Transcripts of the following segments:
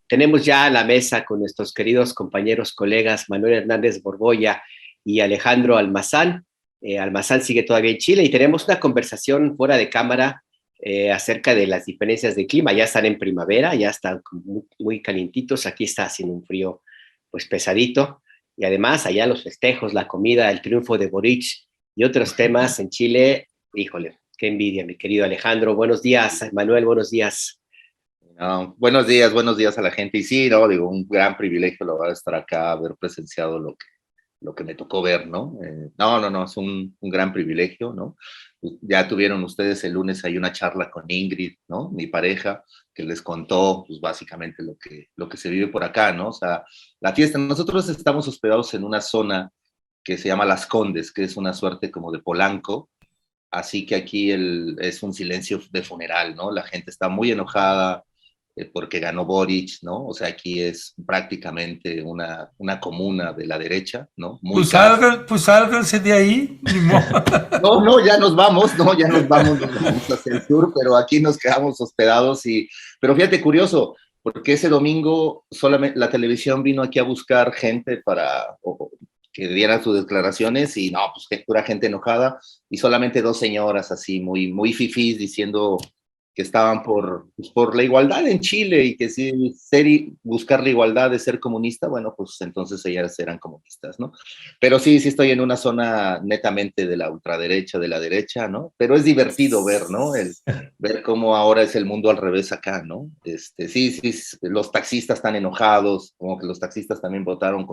tenemos ya a la mesa con nuestros queridos compañeros, colegas Manuel Hernández Borboya y Alejandro Almazán. Almazán sigue todavía en Chile y tenemos una conversación fuera de cámara acerca de las diferencias de clima. Ya están en primavera, ya están muy, muy calientitos. Aquí está haciendo un frío pues pesadito. Y además allá los festejos, la comida, el triunfo de Boric y otros temas en Chile. Híjole, qué envidia, mi querido Alejandro. Buenos días, Manuel, buenos días. No, buenos días a la gente. Y sí, no, digo, un gran privilegio la verdad estar acá, haber presenciado lo que me tocó ver, ¿no? No, es un gran privilegio, ¿no? Ya tuvieron ustedes el lunes ahí una charla con Ingrid, ¿no? Mi pareja, que les contó, pues básicamente lo que se vive por acá, ¿no? O sea, la fiesta, nosotros estamos hospedados en una zona que se llama Las Condes, que es una suerte como de Polanco, así que aquí es un silencio de funeral, ¿no? La gente está muy enojada, porque ganó Boric, ¿no? O sea, aquí es prácticamente una comuna de la derecha, ¿no? Muy pues sálganse de ahí. No, ya nos vamos, nos vamos hacia el sur, pero aquí nos quedamos hospedados pero fíjate, curioso, porque ese domingo solamente la televisión vino aquí a buscar gente que dieran sus declaraciones y no, pues pura gente enojada y solamente dos señoras así muy, muy fifís diciendo que estaban por la igualdad en Chile y que si buscar la igualdad de ser comunista, bueno, pues entonces ellas eran comunistas, ¿no? Pero sí estoy en una zona netamente de la ultraderecha, de la derecha, ¿no? Pero es divertido ver, ¿no? Ver cómo ahora es el mundo al revés acá, ¿no? Sí, los taxistas están enojados, como que los taxistas también votaron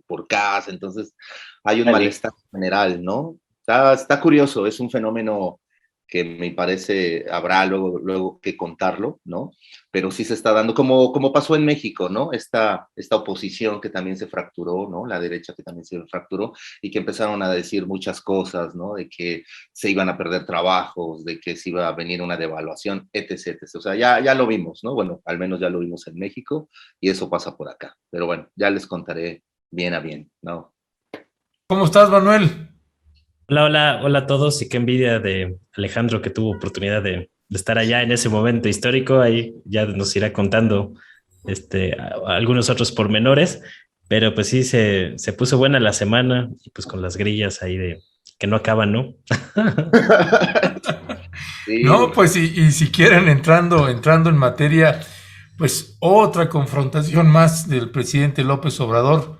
por Kast, entonces hay un malestar general, ¿no? Está curioso, es un fenómeno que me parece habrá luego que contarlo, ¿no? Pero sí se está dando, como pasó en México, ¿no? Esta oposición que también se fracturó, ¿no? La derecha que también se fracturó y que empezaron a decir muchas cosas, ¿no? De que se iban a perder trabajos, de que se iba a venir una devaluación, etc. O sea, ya lo vimos, ¿no? Bueno, al menos ya lo vimos en México y eso pasa por acá. Pero bueno, ya les contaré bien a bien, ¿no? ¿Cómo estás, Manuel? Hola a todos y qué envidia de Alejandro que tuvo oportunidad de estar allá en ese momento histórico. Ahí ya nos irá contando algunos otros pormenores, pero pues sí, se puso buena la semana y pues con las grillas ahí de que no acaban, ¿no? Sí. No, pues y si quieren entrando en materia, pues otra confrontación más del presidente López Obrador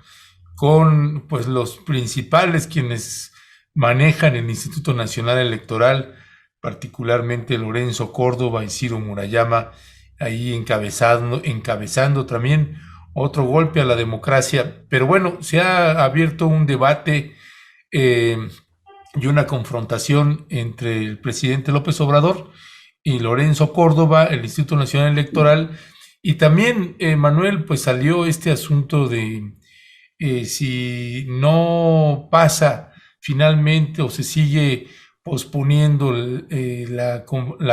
con pues los principales quienes manejan el Instituto Nacional Electoral, particularmente Lorenzo Córdoba y Ciro Murayama, ahí encabezando también otro golpe a la democracia. Pero bueno, se ha abierto un debate y una confrontación entre el presidente López Obrador y Lorenzo Córdoba, el Instituto Nacional Electoral, y también, Manuel, pues salió este asunto de si no pasa finalmente o se sigue posponiendo la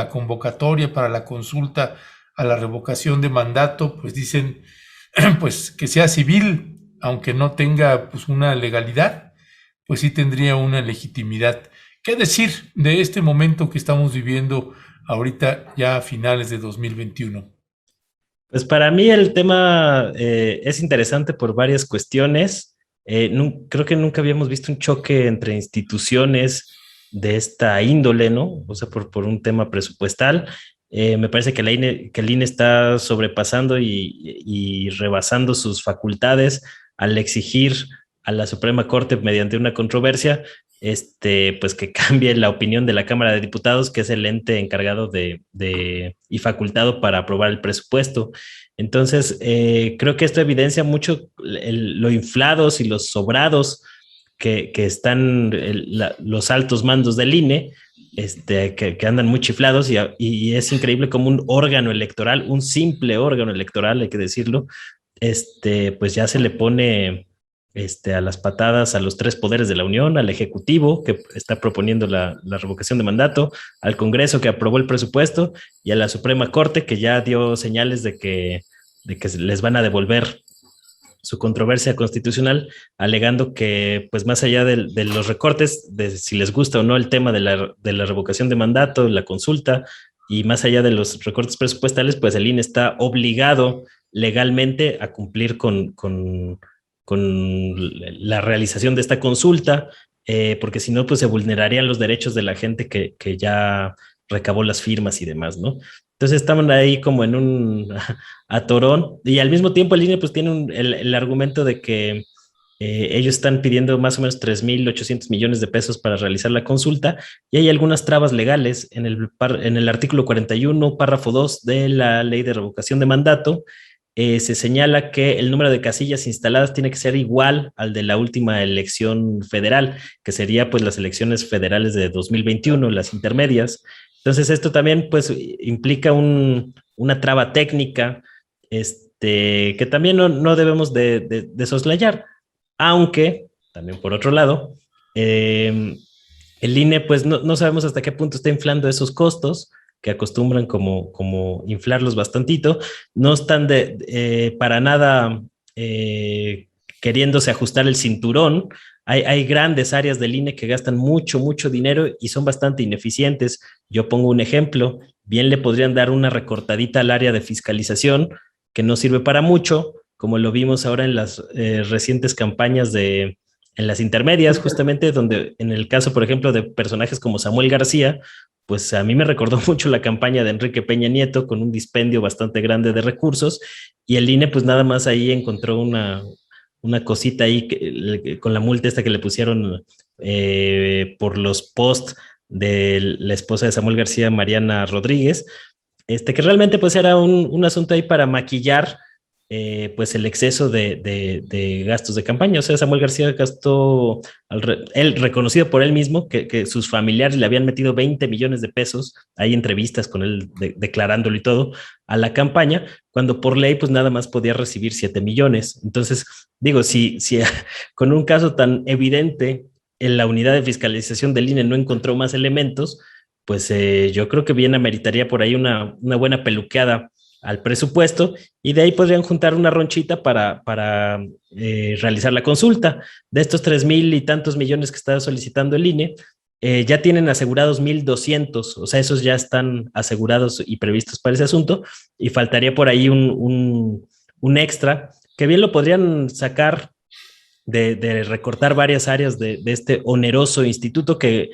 convocatoria para la consulta a la revocación de mandato, pues dicen pues que sea civil, aunque no tenga pues una legalidad, pues sí tendría una legitimidad. ¿Qué decir de este momento que estamos viviendo ahorita ya a finales de 2021? Pues para mí el tema es interesante por varias cuestiones. Creo que nunca habíamos visto un choque entre instituciones de esta índole, ¿no? O sea, por un tema presupuestal. Me parece que el INE está sobrepasando y rebasando sus facultades al exigir a la Suprema Corte mediante una controversia, pues que cambie la opinión de la Cámara de Diputados, que es el ente encargado y facultado para aprobar el presupuesto. Entonces, creo que esto evidencia mucho lo inflados y los sobrados que están los altos mandos del INE, que andan muy chiflados y es increíble como un órgano electoral, un simple órgano electoral, hay que decirlo, pues ya se le pone a las patadas a los tres poderes de la Unión, al Ejecutivo, que está proponiendo la revocación de mandato, al Congreso, que aprobó el presupuesto, y a la Suprema Corte, que ya dio señales de que les van a devolver su controversia constitucional, alegando que, pues más allá de los recortes, de si les gusta o no el tema de la revocación de mandato, la consulta, y más allá de los recortes presupuestales, pues el INE está obligado legalmente a cumplir con la realización de esta consulta, porque si no, pues se vulnerarían los derechos de la gente que ya recabó las firmas y demás, ¿no? Entonces estaban ahí como en un atorón y al mismo tiempo el INE pues tiene el argumento de que ellos están pidiendo más o menos 3.800 millones de pesos para realizar la consulta y hay algunas trabas legales en el artículo 41, párrafo 2 de la ley de revocación de mandato. Se señala que el número de casillas instaladas tiene que ser igual al de la última elección federal, que sería pues las elecciones federales de 2021, las intermedias. Entonces esto también pues implica una traba técnica que también no debemos de soslayar, aunque también por otro lado, el INE pues no sabemos hasta qué punto está inflando esos costos que acostumbran como inflarlos bastantito, no están para nada queriéndose ajustar el cinturón. Hay grandes áreas del INE que gastan mucho dinero y son bastante ineficientes. Yo pongo un ejemplo, bien le podrían dar una recortadita al área de fiscalización que no sirve para mucho, como lo vimos ahora en las recientes campañas en las intermedias, justamente donde en el caso, por ejemplo, de personajes como Samuel García, pues a mí me recordó mucho la campaña de Enrique Peña Nieto con un dispendio bastante grande de recursos y el INE pues nada más ahí encontró una cosita ahí con la multa esta que le pusieron por los posts de la esposa de Samuel García, Mariana Rodríguez, que realmente pues era un asunto ahí para maquillar pues el exceso de gastos de campaña. O sea, Samuel García gastó, él reconocido por él mismo, que sus familiares le habían metido 20 millones de pesos, hay entrevistas con él declarándolo y todo, a la campaña, cuando por ley pues nada más podía recibir 7 millones. Entonces, digo, si con un caso tan evidente en la unidad de fiscalización del INE no encontró más elementos, pues yo creo que bien ameritaría por ahí una buena peluqueada al presupuesto y de ahí podrían juntar una ronchita para realizar la consulta. De estos 3.000 y tantos millones que está solicitando el INE, ya tienen asegurados 1.200, o sea, esos ya están asegurados y previstos para ese asunto y faltaría por ahí un extra que bien lo podrían sacar de recortar varias áreas de este oneroso instituto que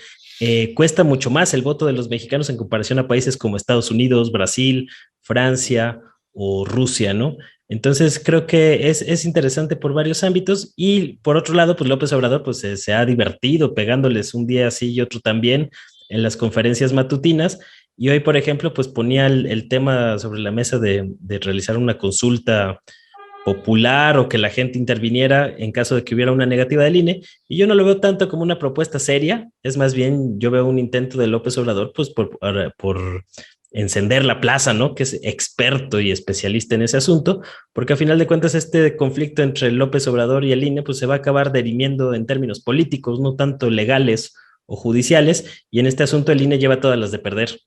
cuesta mucho más el voto de los mexicanos en comparación a países como Estados Unidos, Brasil, Francia o Rusia, ¿no? Entonces creo que es interesante por varios ámbitos y por otro lado, pues López Obrador pues se ha divertido pegándoles un día así y otro también en las conferencias matutinas y hoy, por ejemplo, pues ponía el tema sobre la mesa de realizar una consulta popular o que la gente interviniera en caso de que hubiera una negativa del INE, y yo no lo veo tanto como una propuesta seria, es más bien yo veo un intento de López Obrador pues por encender la plaza, ¿no? Que es experto y especialista en ese asunto, porque a final de cuentas este conflicto entre López Obrador y el INE pues se va a acabar derimiendo en términos políticos, no tanto legales o judiciales, y en este asunto el INE lleva todas las de perder.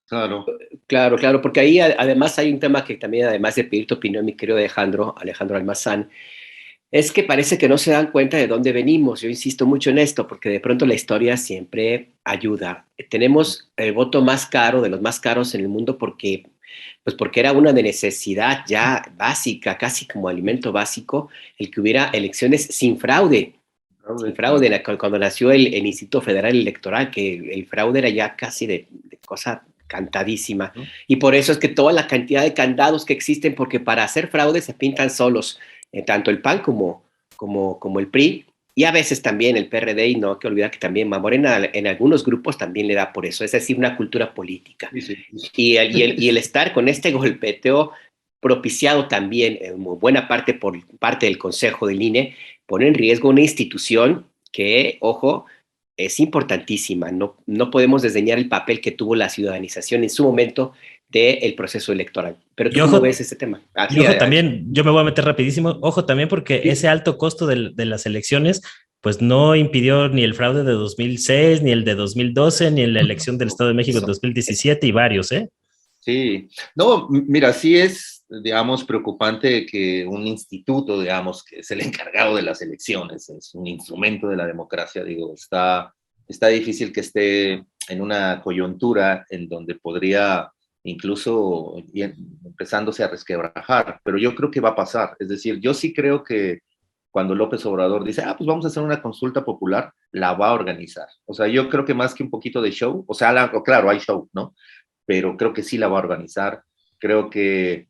Claro. Claro, porque ahí además hay un tema que también, además de pedir tu opinión, mi querido Alejandro Almazán, es que parece que no se dan cuenta de dónde venimos. Yo insisto mucho en esto, porque de pronto la historia siempre ayuda. Tenemos el voto más caro, de los más caros en el mundo, porque era una necesidad ya básica, casi como alimento básico, el que hubiera elecciones sin fraude. Sin fraude, cuando nació el Instituto Federal Electoral, que el fraude era ya casi de cosa cantadísima. Y por eso es que toda la cantidad de candados que existen, porque para hacer fraude se pintan solos, tanto el PAN como el PRI, y a veces también el PRD, y no hay que olvidar que también Morena en algunos grupos también le da por eso, es decir, una cultura política. Sí. Y el estar con este golpeteo propiciado también en buena parte por parte del Consejo del INE, pone en riesgo una institución que, ojo, es importantísima. No podemos desdeñar el papel que tuvo la ciudadanización en su momento del proceso electoral. Pero tú, ¿cómo ves ese tema? Y ojo también, yo me voy a meter rapidísimo, ojo también porque sí, ese alto costo de las elecciones pues no impidió ni el fraude de 2006, ni el de 2012, ni la elección del Estado de México en 2017 y varios, ¿eh? Sí, no, mira, sí es, digamos, preocupante que un instituto, digamos, que es el encargado de las elecciones, es un instrumento de la democracia, digo, está difícil que esté en una coyuntura en donde podría incluso empezándose a resquebrajar, pero yo creo que va a pasar. Es decir, yo sí creo que cuando López Obrador dice, pues vamos a hacer una consulta popular, la va a organizar. O sea, yo creo que más que un poquito de show, o sea, claro, hay show, ¿no? Pero creo que sí la va a organizar. Creo que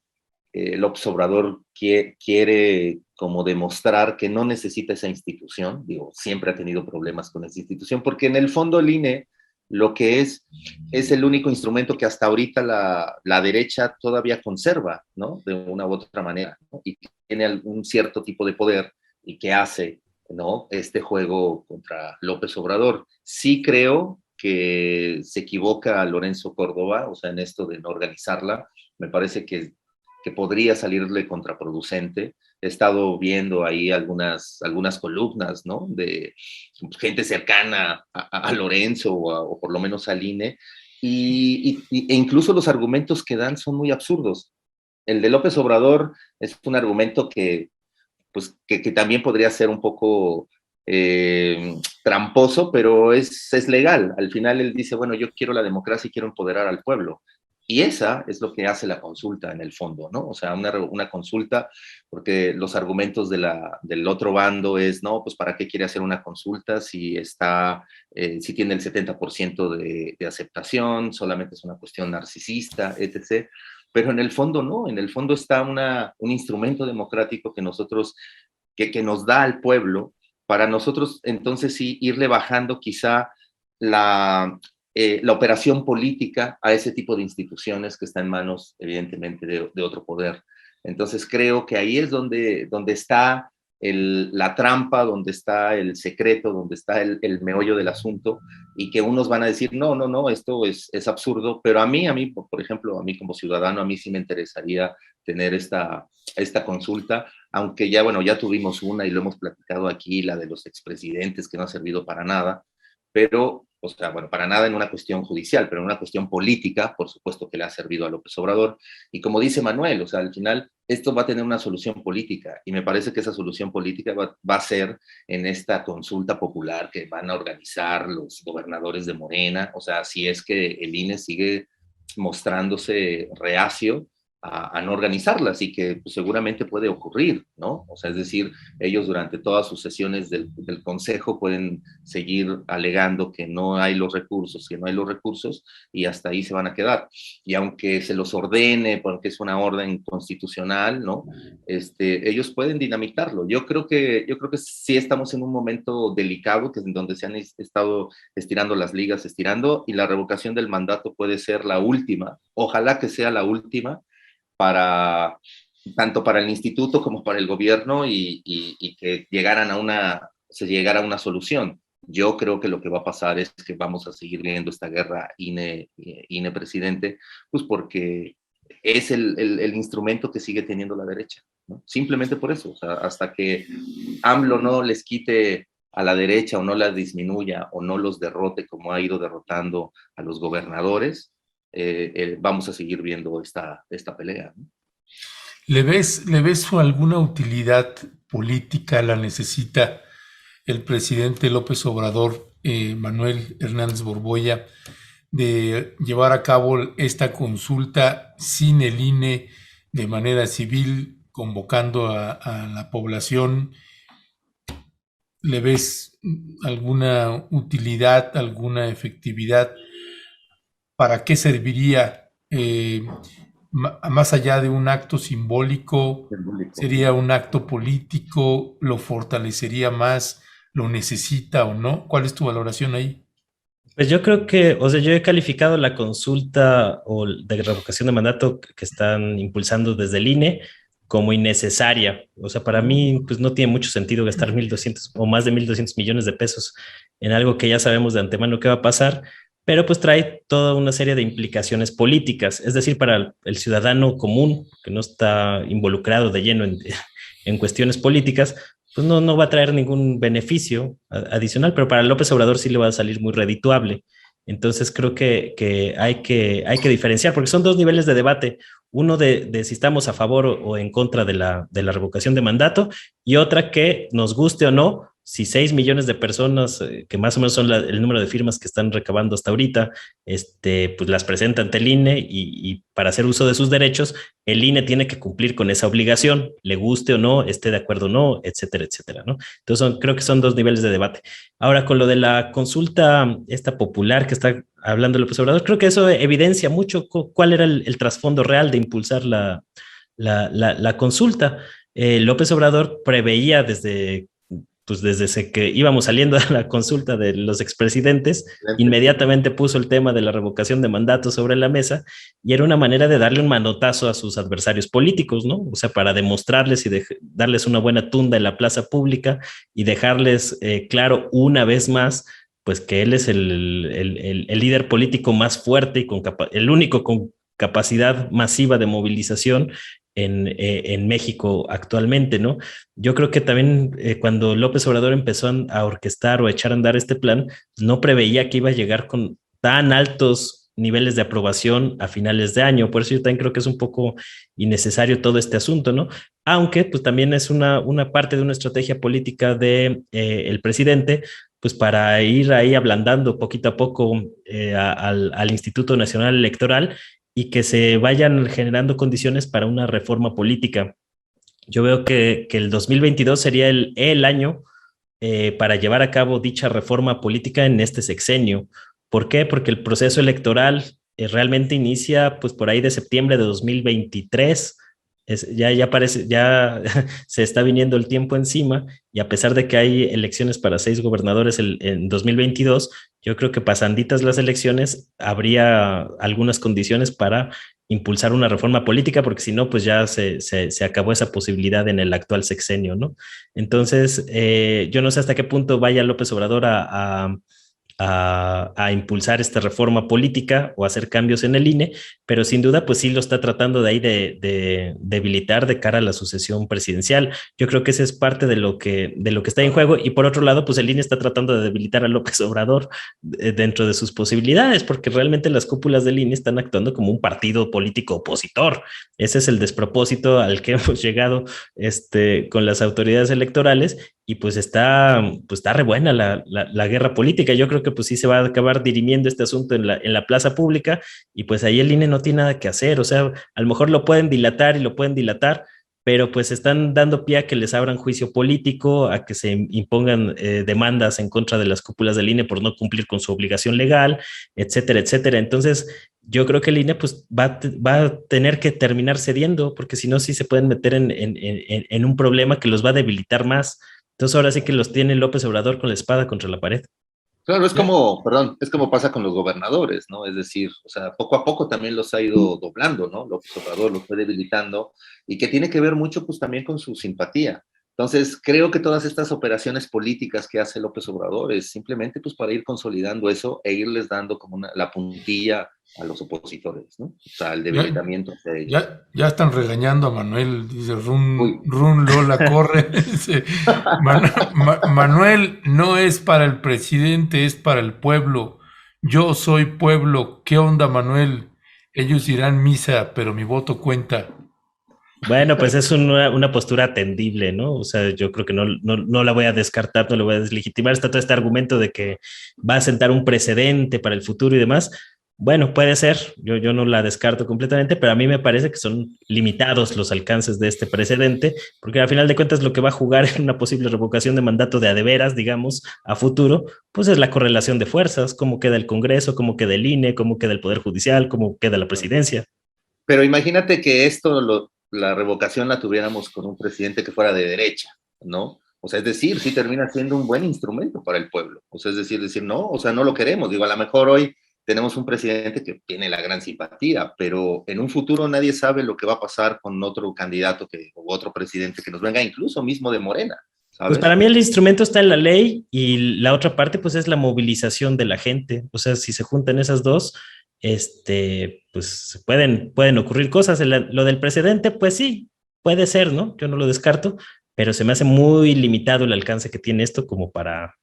López Obrador quiere como demostrar que no necesita esa institución. Digo, siempre ha tenido problemas con esa institución, porque en el fondo el INE lo que es el único instrumento que hasta ahorita la derecha todavía conserva, ¿no? De una u otra manera, ¿no? Y tiene algún cierto tipo de poder y que hace, ¿no? Este juego contra López Obrador. Sí creo que se equivoca Lorenzo Córdoba, o sea, en esto de no organizarla. Me parece que podría salirle contraproducente. He estado viendo ahí algunas columnas, ¿no? De gente cercana a Lorenzo o por lo menos al INE, e incluso los argumentos que dan son muy absurdos. El de López Obrador es un argumento que también podría ser un poco tramposo, pero es legal. Al final él dice, bueno, yo quiero la democracia y quiero empoderar al pueblo. Y esa es lo que hace la consulta en el fondo, ¿no? O sea, una consulta, porque los argumentos del otro bando es, no, pues ¿para qué quiere hacer una consulta si si tiene el 70% de aceptación, solamente es una cuestión narcisista, etc. Pero en el fondo no, en el fondo está un instrumento democrático que nos da al pueblo, para nosotros entonces sí irle bajando quizá la operación política a ese tipo de instituciones que está en manos, evidentemente, de otro poder. Entonces creo que ahí es donde está la trampa, donde está el secreto, donde está el meollo del asunto, y que unos van a decir, no, esto es absurdo, pero a mí, por ejemplo, a mí como ciudadano, a mí sí me interesaría tener esta consulta, aunque ya tuvimos una y lo hemos platicado aquí, la de los expresidentes, que no ha servido para nada, pero, o sea, para nada en una cuestión judicial, pero en una cuestión política, por supuesto que le ha servido a López Obrador. Y como dice Manuel, o sea, al final esto va a tener una solución política, y me parece que esa solución política va a ser en esta consulta popular que van a organizar los gobernadores de Morena. O sea, si es que el INE sigue mostrándose reacio a no organizarlas, y que pues, seguramente puede ocurrir, ¿no? O sea, es decir, ellos durante todas sus sesiones del Consejo pueden seguir alegando que no hay los recursos, y hasta ahí se van a quedar. Y aunque se los ordene, porque es una orden constitucional, ¿no? Ellos pueden dinamitarlo. Yo creo que sí estamos en un momento delicado, que es en donde se han estado estirando las ligas, y la revocación del mandato puede ser la última. Ojalá que sea la última, tanto para el instituto como para el gobierno, y que se llegara a una solución. Yo creo que lo que va a pasar es que vamos a seguir viendo esta guerra INE presidente, pues porque es el instrumento que sigue teniendo la derecha, ¿no? Simplemente por eso. O sea, hasta que AMLO no les quite a la derecha, o no la disminuya, o no los derrote como ha ido derrotando a los gobernadores, vamos a seguir viendo esta pelea, ¿no? ¿Le ves alguna utilidad política? ¿La necesita el presidente López Obrador, Manuel Hernández Borboya, de llevar a cabo esta consulta sin el INE, de manera civil, convocando a la población? ¿Le ves alguna utilidad, alguna efectividad? ¿Para qué serviría? Más allá de un acto simbólico, ¿sería un acto político? ¿Lo fortalecería más? ¿Lo necesita o no? ¿Cuál es tu valoración ahí? Pues yo creo que, o sea, yo he calificado la consulta o de revocación de mandato que están impulsando desde el INE como innecesaria. O sea, para mí, pues no tiene mucho sentido gastar 1.200 o más de 1.200 millones de pesos en algo que ya sabemos de antemano que va a pasar, pero pues trae toda una serie de implicaciones políticas. Es decir, para el ciudadano común que no está involucrado de lleno en cuestiones políticas, pues no va a traer ningún beneficio adicional, pero para López Obrador sí le va a salir muy redituable. Entonces creo que hay que diferenciar, porque son dos niveles de debate. Uno de si estamos a favor o en contra de la revocación de mandato, y otra que, nos guste o no, si 6 millones de personas, que más o menos son el número de firmas que están recabando hasta ahorita, pues las presenta ante el INE y para hacer uso de sus derechos, el INE tiene que cumplir con esa obligación, le guste o no, esté de acuerdo o no, etcétera, etcétera, ¿no? Entonces creo que son dos niveles de debate. Ahora, con lo de la consulta esta popular que está hablando López Obrador, creo que eso evidencia mucho cuál era el trasfondo real de impulsar la consulta. López Obrador preveía desde que íbamos saliendo a la consulta de los expresidentes, inmediatamente puso el tema de la revocación de mandato sobre la mesa y era una manera de darle un manotazo a sus adversarios políticos, ¿no? O sea, para demostrarles y darles una buena tunda en la plaza pública y dejarles claro una vez más, pues que él es el líder político más fuerte y el único con capacidad masiva de movilización en México actualmente, ¿no? Yo creo que también cuando López Obrador empezó a orquestar o a echar a andar este plan, no preveía que iba a llegar con tan altos niveles de aprobación a finales de año. Por eso yo también creo que es un poco innecesario todo este asunto, ¿no? Aunque pues también es una parte de una estrategia política de el presidente, pues para ir ahí ablandando poquito a poco al Instituto Nacional Electoral y que se vayan generando condiciones para una reforma política. Yo veo que el 2022 sería el año para llevar a cabo dicha reforma política en este sexenio. ¿Por qué? Porque el proceso electoral realmente inicia pues por ahí de septiembre de 2023. Ya parece, ya se está viniendo el tiempo encima y a pesar de que hay elecciones para 6 gobernadores en 2022, yo creo que pasanditas las elecciones habría algunas condiciones para impulsar una reforma política, porque si no, pues ya se acabó esa posibilidad en el actual sexenio, ¿no? Entonces, yo no sé hasta qué punto vaya López Obrador a impulsar esta reforma política o hacer cambios en el INE, pero sin duda pues sí lo está tratando de ahí de debilitar de cara a la sucesión presidencial. Yo creo que esa es parte de lo que está en juego y por otro lado pues el INE está tratando de debilitar a López Obrador dentro de sus posibilidades, porque realmente las cúpulas del INE están actuando como un partido político opositor. Ese es el despropósito al que hemos llegado con las autoridades electorales y pues está re buena la guerra política. Yo creo que pues sí se va a acabar dirimiendo este asunto en la plaza pública y pues ahí el INE no tiene nada que hacer. O sea, a lo mejor lo pueden dilatar y lo pueden dilatar, pero pues están dando pie a que les abran juicio político, a que se impongan demandas en contra de las cúpulas del INE por no cumplir con su obligación legal, etcétera, etcétera. Entonces, yo creo que el INE pues va a tener que terminar cediendo, porque si no, sí se pueden meter en un problema que los va a debilitar más. Entonces ahora sí que los tiene López Obrador con la espada contra la pared. Claro, es como pasa con los gobernadores, ¿no? Es decir, o sea, poco a poco también los ha ido doblando, ¿no? López Obrador los fue debilitando y que tiene que ver mucho pues también con su simpatía. Entonces, creo que todas estas operaciones políticas que hace López Obrador es simplemente pues para ir consolidando eso e irles dando como la puntilla a los opositores, ¿no? O sea, el debilitamiento de ellos. Ya están regañando a Manuel, dice Uy. run Lola, corre. Dice, Manuel no es para el presidente, es para el pueblo. Yo soy pueblo. ¿Qué onda, Manuel? Ellos dirán misa, pero mi voto cuenta. Bueno, pues es una postura atendible, ¿no? O sea, yo creo que no la voy a descartar, no la voy a deslegitimar. Está todo este argumento de que va a sentar un precedente para el futuro y demás. Bueno, puede ser, yo no la descarto completamente, pero a mí me parece que son limitados los alcances de este precedente, porque al final de cuentas lo que va a jugar en una posible revocación de mandato de a de veras, digamos, a futuro, pues es la correlación de fuerzas, cómo queda el Congreso, cómo queda el INE, cómo queda el Poder Judicial, cómo queda la presidencia. Pero imagínate que la revocación la tuviéramos con un presidente que fuera de derecha, ¿no? O sea, es decir, sí termina siendo un buen instrumento para el pueblo. O sea, es decir, no, o sea, no lo queremos. Digo, a lo mejor hoy tenemos un presidente que tiene la gran simpatía, pero en un futuro nadie sabe lo que va a pasar con otro candidato o otro presidente que nos venga, incluso mismo de Morena, ¿sabes? Pues para mí el instrumento está en la ley y la otra parte pues es la movilización de la gente. O sea, si se juntan esas dos, pues pueden ocurrir cosas. Lo del precedente, pues sí, puede ser, ¿no? Yo no lo descarto, pero se me hace muy limitado el alcance que tiene esto como para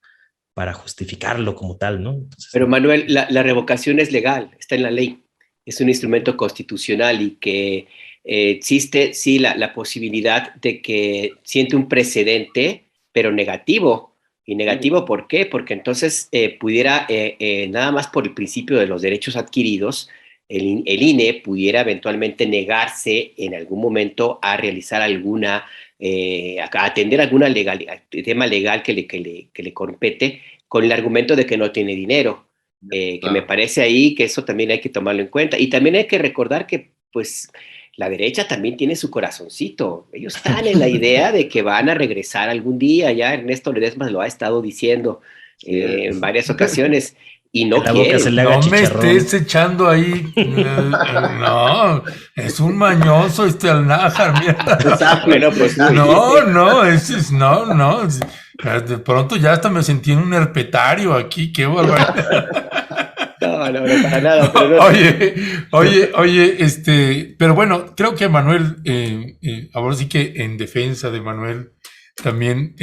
justificarlo como tal, ¿no? Entonces, pero Manuel, la revocación es legal, está en la ley, es un instrumento constitucional y que existe, sí, la posibilidad de que siente un precedente, pero negativo, Y negativo, ¿por qué? Porque entonces pudiera, nada más por el principio de los derechos adquiridos, el INE pudiera eventualmente negarse en algún momento a realizar alguna, a atender alguna tema legal que le compete, con el argumento de que no tiene dinero. Que me parece ahí que eso también hay que tomarlo en cuenta. Y también hay que recordar que, pues, la derecha también tiene su corazoncito. Ellos están en la idea de que van a regresar algún día. Ya Ernesto Ledesma lo ha estado diciendo en varias ocasiones. Y no quieren. No me estés echando ahí. No, es un mañoso Alnájar, mierda. Bueno, pues, no. De pronto ya hasta me sentí en un herpetario aquí, qué barbaridad. No, para nada. Pero no. Oye, pero bueno, creo que Manuel, ahora sí que en defensa de Manuel, también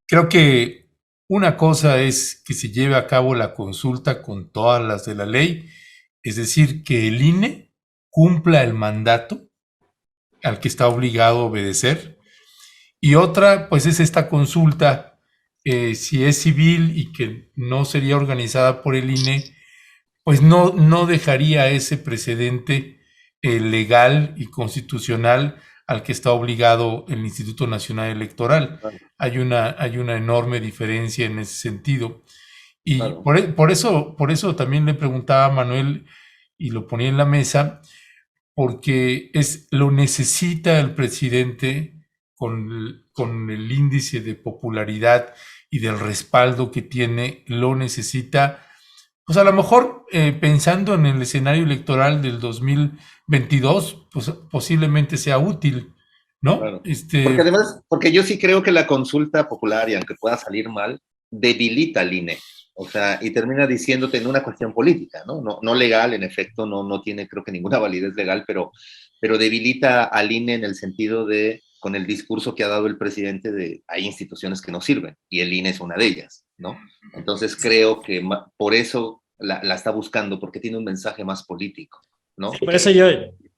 creo que una cosa es que se lleve a cabo la consulta con todas las de la ley, es decir, que el INE cumpla el mandato al que está obligado a obedecer, y otra, pues es esta consulta, si es civil y que no sería organizada por el INE, pues no dejaría ese precedente legal y constitucional al que está obligado el Instituto Nacional Electoral. Hay una enorme diferencia en ese sentido. Y claro, por eso también le preguntaba a Manuel, y lo ponía en la mesa, porque lo necesita el presidente con el índice de popularidad y del respaldo que tiene, lo necesita. Pues a lo mejor pensando en el escenario electoral del 2022, pues posiblemente sea útil, ¿no? Claro. Porque yo sí creo que la consulta popular, y aunque pueda salir mal, debilita al INE. O sea, y termina diciéndote en una cuestión política, ¿no? No legal, en efecto, no tiene creo que ninguna validez legal, pero debilita al INE en el sentido de, con el discurso que ha dado el presidente de hay instituciones que no sirven, y el INE es una de ellas, ¿no? Entonces creo que por eso la está buscando, porque tiene un mensaje más político, ¿no? Sí, por eso yo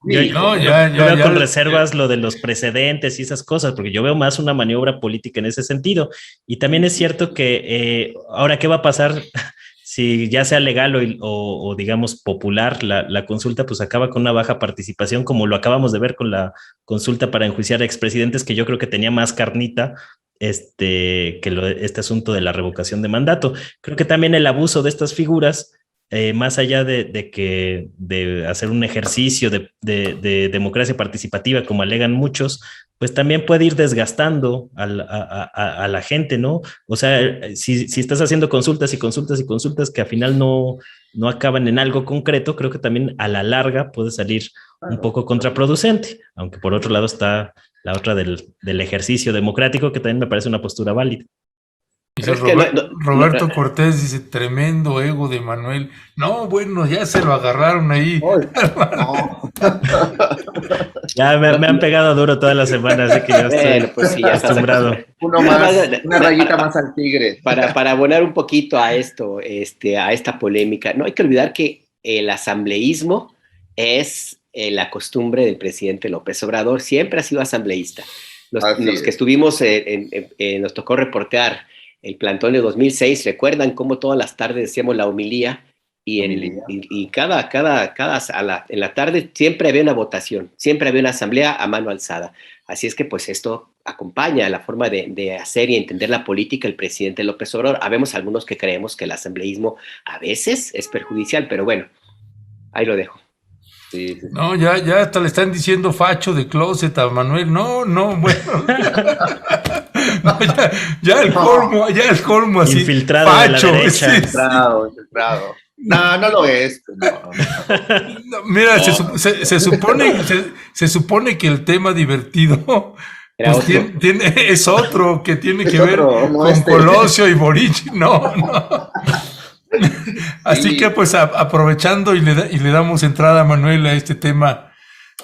veo con reservas lo de los precedentes y esas cosas, porque yo veo más una maniobra política en ese sentido. Y también es cierto que ahora, ¿qué va a pasar si ya sea legal o digamos popular la consulta? Pues acaba con una baja participación, como lo acabamos de ver con la consulta para enjuiciar a expresidentes, que yo creo que tenía más carnita que este asunto de la revocación de mandato. Creo que también el abuso de estas figuras, más allá de hacer un ejercicio de democracia participativa, como alegan muchos, pues también puede ir desgastando a la gente, ¿no? O sea, si estás haciendo consultas y consultas y consultas que al final no acaban en algo concreto, creo que también a la larga puede salir un poco contraproducente, aunque por otro lado está la otra del ejercicio democrático, que también me parece una postura válida. Dice Roberto Cortés, dice, tremendo ego de Manuel. No, bueno, ya se lo agarraron ahí. No. Ya me han pegado duro toda la semana, así que ya estoy pues sí, ya acostumbrado. Uno más, una rayita más al tigre. Para abonar un poquito a esto, a esta polémica, no hay que olvidar que el asambleísmo es la costumbre del presidente López Obrador, siempre ha sido asambleísta. Los que estuvimos, nos tocó reportear el plantón de 2006, recuerdan cómo todas las tardes decíamos la homilía, y en la tarde siempre había una votación, siempre había una asamblea a mano alzada. Así es que pues esto acompaña la forma de hacer y entender la política del presidente López Obrador. Habemos algunos que creemos que el asambleísmo a veces es perjudicial, pero bueno, ahí lo dejo. Sí. No, ya hasta le están diciendo facho de closet a Manuel. No, bueno. No, ya el colmo así. Infiltrado facho, de la derecha. Sí. Infiltrado. No lo es. No. Mira, se supone que el tema divertido pues es otro, que tiene que ver con Colosio y Boric. No. Así que pues aprovechando y le damos entrada a Manuel a este tema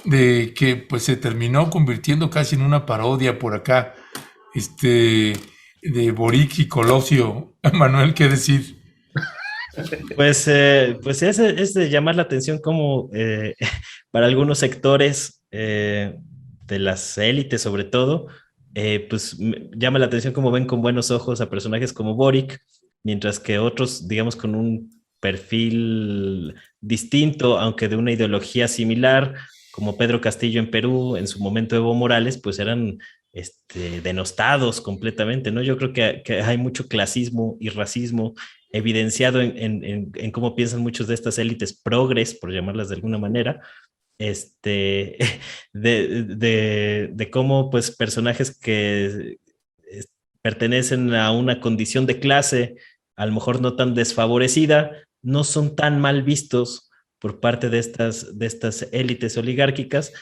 de que pues se terminó convirtiendo casi en una parodia por acá, de Boric y Colosio. Manuel, ¿qué decir? Pues es de llamar la atención como para algunos sectores de las élites sobre todo, pues llama la atención cómo ven con buenos ojos a personajes como Boric, mientras que otros, digamos, con un perfil distinto, aunque de una ideología similar, como Pedro Castillo en Perú, en su momento Evo Morales, pues eran denostados completamente, ¿no? Yo creo que hay mucho clasismo y racismo evidenciado en cómo piensan muchos de estas élites progres, por llamarlas de alguna manera, este, de cómo pues personajes que pertenecen a una condición de clase, a lo mejor no tan desfavorecida, no son tan mal vistos por parte de estas élites oligárquicas,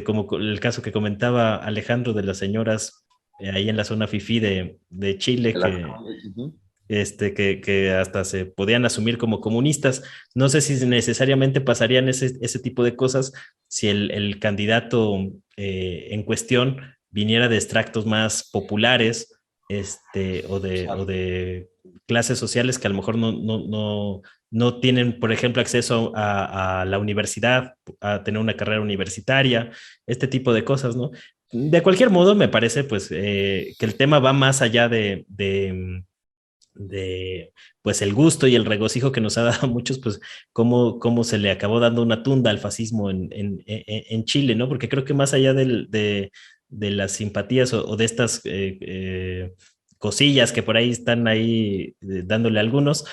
como el caso que comentaba Alejandro de las señoras ahí en la zona FIFI de Chile, que hasta se podían asumir como comunistas. No sé si necesariamente pasarían ese tipo de cosas si el candidato en cuestión viniera de extractos más populares, o de clases sociales que a lo mejor no tienen, por ejemplo, acceso a la universidad, a tener una carrera universitaria, este tipo de cosas, ¿no? De cualquier modo, me parece pues que el tema va más allá de pues el gusto y el regocijo que nos ha dado a muchos, pues cómo se le acabó dando una tunda al fascismo en Chile, ¿no? Porque creo que más allá de las simpatías o de estas cosillas que por ahí están ahí dándole a algunos,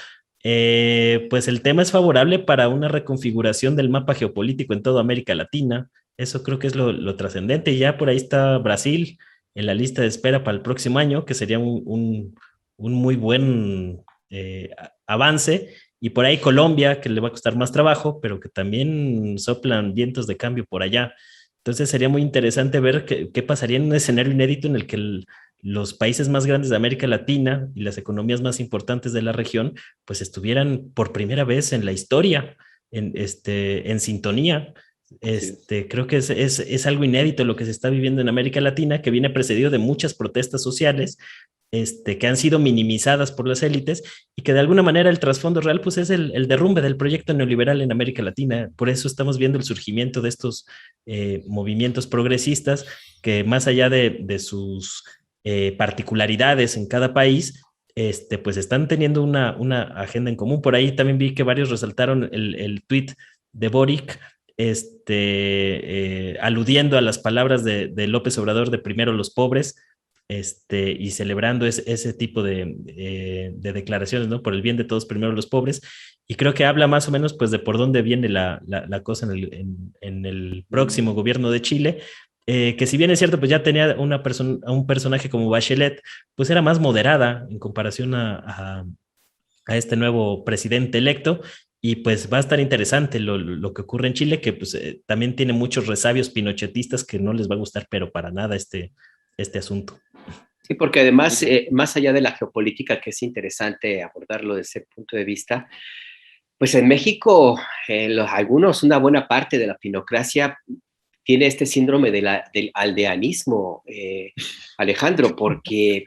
pues el tema es favorable para una reconfiguración del mapa geopolítico en toda América Latina. Eso creo que es lo trascendente. Y ya por ahí está Brasil en la lista de espera para el próximo año, que sería un muy buen avance. Y por ahí Colombia, que le va a costar más trabajo, pero que también soplan vientos de cambio por allá. Entonces sería muy interesante ver qué pasaría en un escenario inédito en el que los países más grandes de América Latina y las economías más importantes de la región, pues estuvieran por primera vez en la historia en sintonía. Creo que es algo inédito lo que se está viviendo en América Latina, que viene precedido de muchas protestas sociales que han sido minimizadas por las élites y que de alguna manera el trasfondo real pues es el derrumbe del proyecto neoliberal en América Latina. Por eso estamos viendo el surgimiento de estos movimientos progresistas que más allá de sus particularidades en cada país, pues están teniendo una agenda en común. Por ahí también vi que varios resaltaron el tweet de Boric, aludiendo a las palabras de López Obrador de primero los pobres, y celebrando ese tipo de declaraciones, ¿no? Por el bien de todos, primero los pobres. Y creo que habla más o menos, pues, de por dónde viene la cosa en el próximo gobierno de Chile, que si bien es cierto, pues ya tenía a un personaje como Bachelet, pues era más moderada en comparación a este nuevo presidente electo. Y pues va a estar interesante lo que ocurre en Chile, que pues también tiene muchos resabios pinochetistas que no les va a gustar, pero para nada este asunto. Sí, porque además, más allá de la geopolítica, que es interesante abordarlo desde ese punto de vista, pues en México, una buena parte de la pinocracia tiene este síndrome del aldeanismo, Alejandro, porque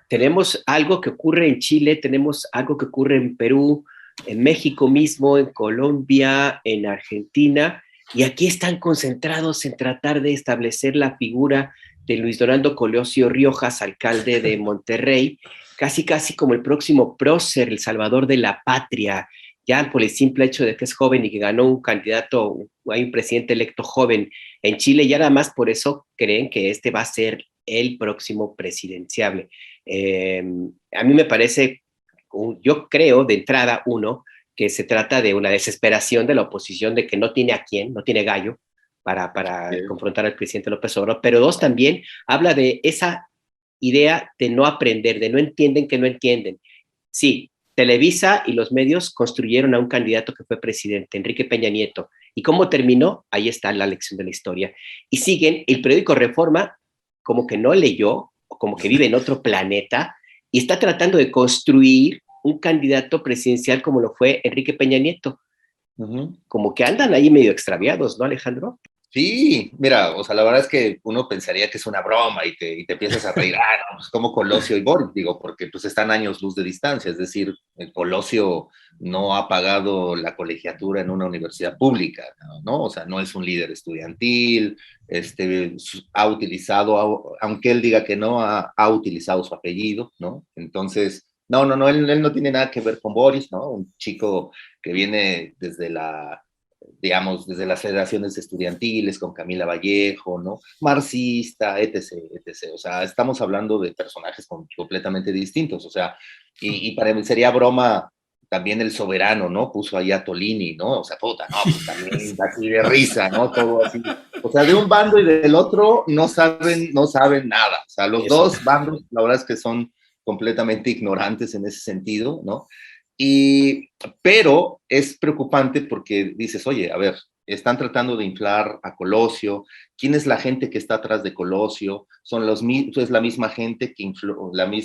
tenemos algo que ocurre en Chile, tenemos algo que ocurre en Perú, en México mismo, en Colombia, en Argentina, y aquí están concentrados en tratar de establecer la figura de Luis Donaldo Colosio Riojas, alcalde de Monterrey, casi como el próximo prócer, el salvador de la patria, ya por el simple hecho de que es joven y que ganó un candidato, hay un presidente electo joven en Chile, ya nada más por eso creen que este va a ser el próximo presidenciable. A mí me parece, yo creo de entrada, que se trata de una desesperación de la oposición de que no tiene a quién, no tiene gallo para confrontar al presidente López Obrador, pero dos, también habla de esa idea de no aprender, de no entienden que no entienden. Sí, Televisa y los medios construyeron a un candidato que fue presidente, Enrique Peña Nieto. ¿Y cómo terminó? Ahí está la lección de la historia. Y siguen, el periódico Reforma como que no leyó, o como que vive en otro planeta, y está tratando de construir un candidato presidencial como lo fue Enrique Peña Nieto. Como que andan ahí medio extraviados, ¿no, Alejandro? Sí, mira, o sea, la verdad es que uno pensaría que es una broma y te empiezas a reír, no, pues como Colosio y Boric, digo, porque pues están años luz de distancia, es decir, el Colosio no ha pagado la colegiatura en una universidad pública, ¿no? O sea, no es un líder estudiantil, ha utilizado, aunque él diga que no, ha utilizado su apellido, ¿no? Entonces, no, él no tiene nada que ver con Boris, ¿no? Un chico que viene digamos, desde las federaciones estudiantiles, con Camila Vallejo, ¿no? Marxista, etc. O sea, estamos hablando de personajes completamente distintos, o sea, y para mí sería broma también el soberano, ¿no? Puso ahí a Tolini, ¿no? O sea, puta, no, pues también así de risa, ¿no? Todo así. O sea, de un bando y del otro no saben nada. O sea, los dos bandos, la verdad es que son completamente ignorantes en ese sentido, ¿no? Pero es preocupante porque dices, oye, a ver, están tratando de inflar a Colosio. ¿Quién es la gente que está atrás de Colosio? Es la misma gente que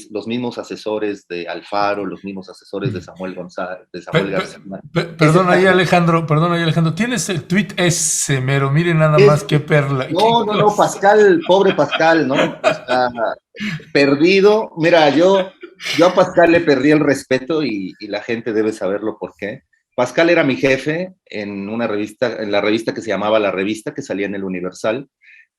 los mismos asesores de Alfaro, los mismos asesores de Samuel González, de Samuel García. Perdón ahí, Alejandro. ¿Tienes el tweet ese, mero? Miren nada más qué perla. No, Pascal, pobre Pascal, ¿no? O sea, perdido. Mira, yo a Pascal le perdí el respeto y la gente debe saberlo por qué. Pascal era mi jefe en una revista, en la revista que se llamaba La Revista, que salía en el Universal,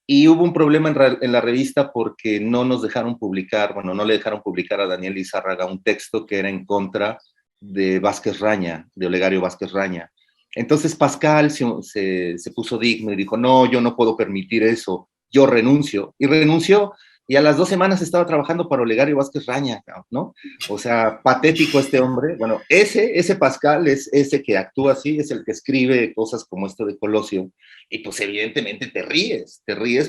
y hubo un problema en la revista porque no nos dejaron publicar, bueno, no le dejaron publicar a Daniel Izárraga un texto que era en contra de Vázquez Raña, de Olegario Vázquez Raña. Entonces Pascal se puso digno y dijo, no, yo no puedo permitir eso, yo renuncio. Y renunció, y a las 2 semanas estaba trabajando para Olegario Vázquez Raña, ¿no? O sea, patético este hombre. Bueno, ese Pascal es ese que actúa así, es el que escribe cosas como esto de Colosio, y pues evidentemente te ríes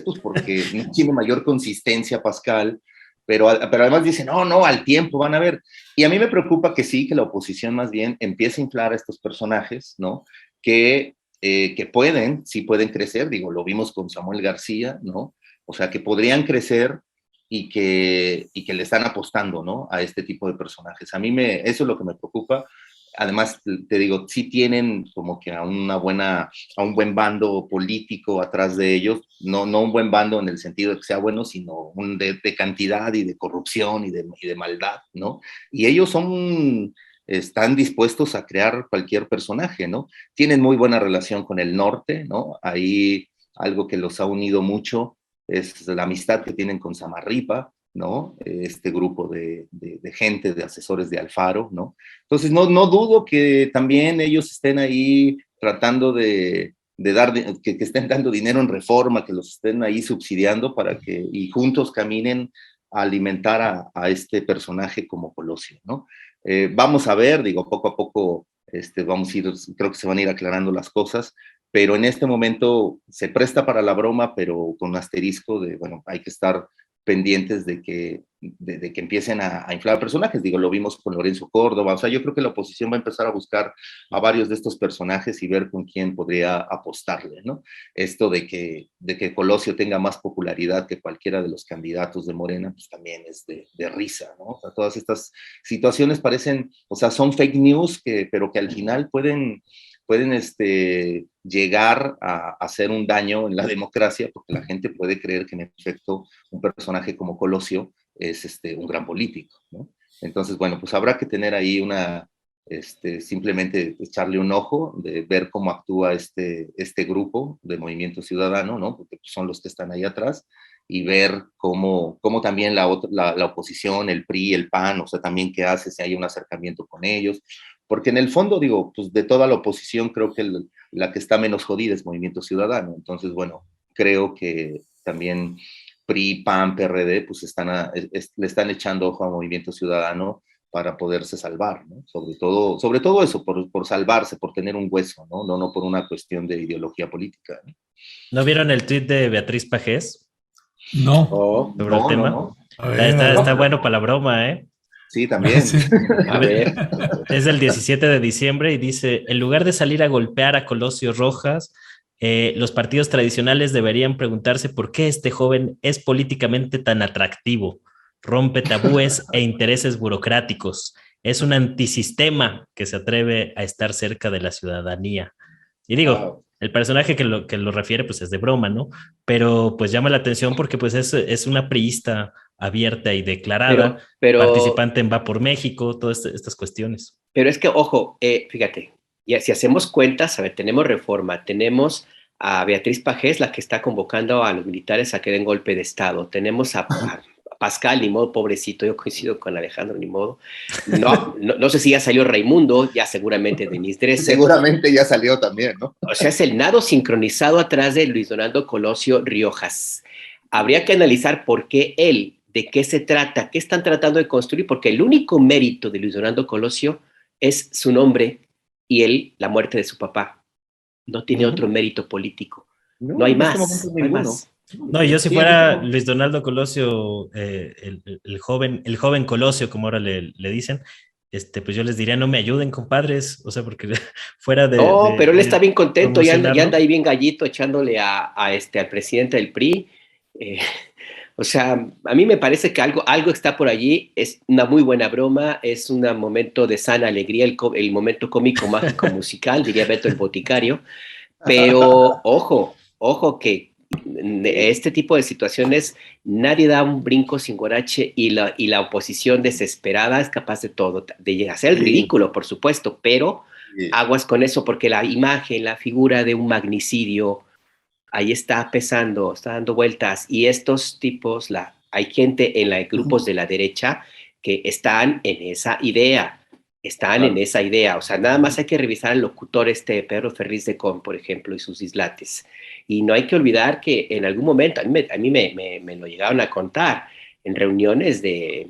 pues porque no tiene mayor consistencia Pascal, pero además dice, no, al tiempo van a ver. Y a mí me preocupa que sí, que la oposición más bien empiece a inflar a estos personajes, ¿no? Que sí pueden crecer, digo, lo vimos con Samuel García, ¿no? O sea, que podrían crecer y que le están apostando, ¿no? A este tipo de personajes. Eso es lo que me preocupa. Además, te digo, sí tienen como que a un buen bando político atrás de ellos, no un buen bando en el sentido de que sea bueno, sino de cantidad y de corrupción y de maldad, ¿no? Y ellos están dispuestos a crear cualquier personaje, ¿no? Tienen muy buena relación con el norte, ¿no? Ahí algo que los ha unido mucho es la amistad que tienen con Samarripa, ¿no? Este grupo de gente, de asesores de Alfaro, ¿no? Entonces, no dudo que también ellos estén ahí tratando que estén dando dinero en reforma, que los estén ahí subsidiando y juntos caminen a alimentar a este personaje como Colosio, ¿no? Vamos a ver, digo, poco a poco creo que se van a ir aclarando las cosas, pero en este momento se presta para la broma, pero con un asterisco bueno, hay que estar pendientes de que empiecen a inflar personajes. Digo, lo vimos con Lorenzo Córdoba. O sea, yo creo que la oposición va a empezar a buscar a varios de estos personajes y ver con quién podría apostarle, ¿no? Esto de que Colosio tenga más popularidad que cualquiera de los candidatos de Morena, pues también es de risa, ¿no? O sea, todas estas situaciones parecen, o sea, son fake news, pero que al final pueden llegar a hacer un daño en la democracia, porque la gente puede creer que en efecto un personaje como Colosio es un gran político, ¿no? Entonces, bueno, pues habrá que tener ahí simplemente echarle un ojo, de ver cómo actúa este grupo de Movimiento Ciudadano, ¿no? Porque son los que están ahí atrás, y ver cómo también la oposición, el PRI, el PAN, o sea, también qué hace, si hay un acercamiento con ellos, porque en el fondo, digo, pues de toda la oposición creo que la que está menos jodida es Movimiento Ciudadano. Entonces, bueno, creo que también PRI, PAN, PRD, pues le están echando ojo a Movimiento Ciudadano para poderse salvar, ¿no? Sobre todo eso, por salvarse, por tener un hueso, ¿no? No por una cuestión de ideología política, ¿no? ¿No vieron el tweet de Beatriz Pajés? No. Sobre el tema. No. Está bueno para la broma, ¿eh? Sí, también. Sí. A ver. Es del 17 de diciembre y dice, en lugar de salir a golpear a Colosio Rojas, los partidos tradicionales deberían preguntarse por qué este joven es políticamente tan atractivo, rompe tabúes e intereses burocráticos, es un antisistema que se atreve a estar cerca de la ciudadanía. Y digo, el personaje que lo refiere pues es de broma, ¿no? Pero pues llama la atención porque pues es una priista abierta y declarada, pero participante en Va por México, todas estas cuestiones. Pero es que, ojo, fíjate, ya si hacemos cuentas, a ver, tenemos Reforma, tenemos a Beatriz Pajés, la que está convocando a los militares a que den golpe de Estado, tenemos a Pascal, ni modo, pobrecito, yo coincido con Alejandro, ni modo. No sé si ya salió Raimundo, ya seguramente Denise Dresser. Seguramente ya salió también, ¿no? O sea, es el nado sincronizado atrás de Luis Donaldo Colosio Riojas. Habría que analizar por qué él, de qué se trata, qué están tratando de construir, porque el único mérito de Luis Donaldo Colosio es su nombre y la muerte de su papá. No tiene otro mérito político. No hay más, no hay más. No, y yo si fuera Luis Donaldo Colosio, el joven Colosio, como ahora le dicen, pues yo les diría, no me ayuden, compadres, o sea, porque fuera de... No, pero él está bien contento y anda ahí bien gallito echándole al presidente del PRI. O sea, a mí me parece que algo está por allí, es una muy buena broma, es un momento de sana alegría, el momento cómico, mágico, musical, diría Beto el Boticario, pero ojo que este tipo de situaciones nadie da un brinco sin guarache y la oposición desesperada es capaz de todo, de hacer el ridículo, por supuesto, pero aguas con eso porque la imagen, la figura de un magnicidio, ahí está pesando, está dando vueltas y estos tipos, hay gente en los grupos de la derecha que están en esa idea, o sea, nada más hay que revisar al locutor Pedro Ferriz de Con, por ejemplo, y sus dislates. Y no hay que olvidar que en algún momento, a mí me lo llegaron a contar, en reuniones de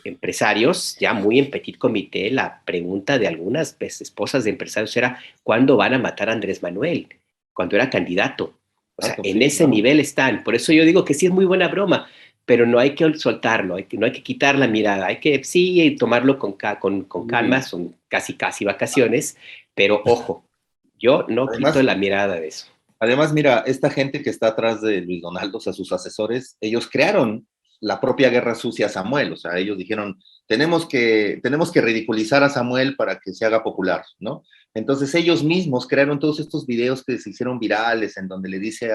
empresarios, ya muy en petit comité, la pregunta de algunas esposas de empresarios era, ¿cuándo van a matar a Andrés Manuel? Cuando era candidato. O sea, en ese nivel están. Por eso yo digo que sí es muy buena broma, pero no hay que soltarlo, no hay que quitar la mirada, hay que sí tomarlo con calma, son casi vacaciones, pero ojo, yo no quito la mirada de eso. Además, mira, esta gente que está atrás de Luis Donaldo, o sea, sus asesores, ellos crearon la propia guerra sucia a Samuel, o sea, ellos dijeron, tenemos que ridiculizar a Samuel para que se haga popular, ¿no? Entonces ellos mismos crearon todos estos videos que se hicieron virales, en donde le dice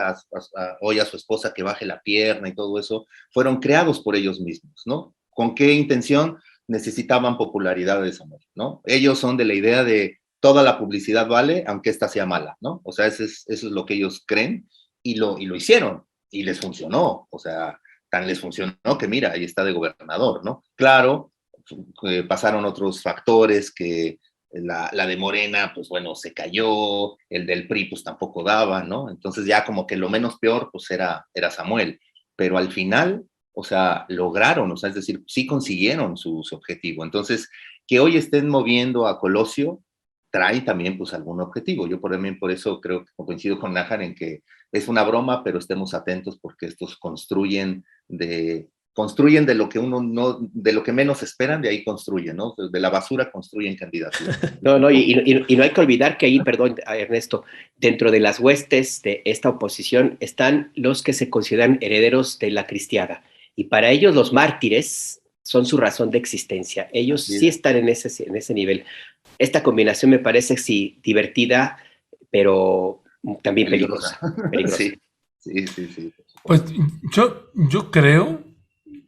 hoy a su esposa que baje la pierna y todo eso, fueron creados por ellos mismos, ¿no? ¿Con qué intención? Necesitaban popularidad de Samuel, ¿no? Ellos son de la idea de toda la publicidad vale, aunque esta sea mala, ¿no? O sea, eso es lo que ellos creen y lo hicieron y les funcionó, o sea, tan les funcionó que mira, ahí está de gobernador, ¿no? Claro, pasaron otros factores que la de Morena, pues bueno, se cayó, el del PRI pues tampoco daba, ¿no? Entonces ya como que lo menos peor pues era Samuel, pero al final, o sea, lograron, o sea, es decir, sí consiguieron su objetivo. Entonces, que hoy estén moviendo a Colosio, trae también pues algún objetivo. Yo por eso creo que coincido con Nájar en que es una broma, pero estemos atentos porque estos construyen de lo que de lo que menos esperan, de ahí construyen, ¿no? De la basura construyen candidaturas. No, y no hay que olvidar que ahí, perdón, Ernesto, dentro de las huestes de esta oposición están los que se consideran herederos de la cristiada. Y para ellos los mártires son su razón de existencia. Ellos sí están en ese nivel. Esta combinación me parece, sí, divertida, pero también peligrosa. Sí. Pues yo creo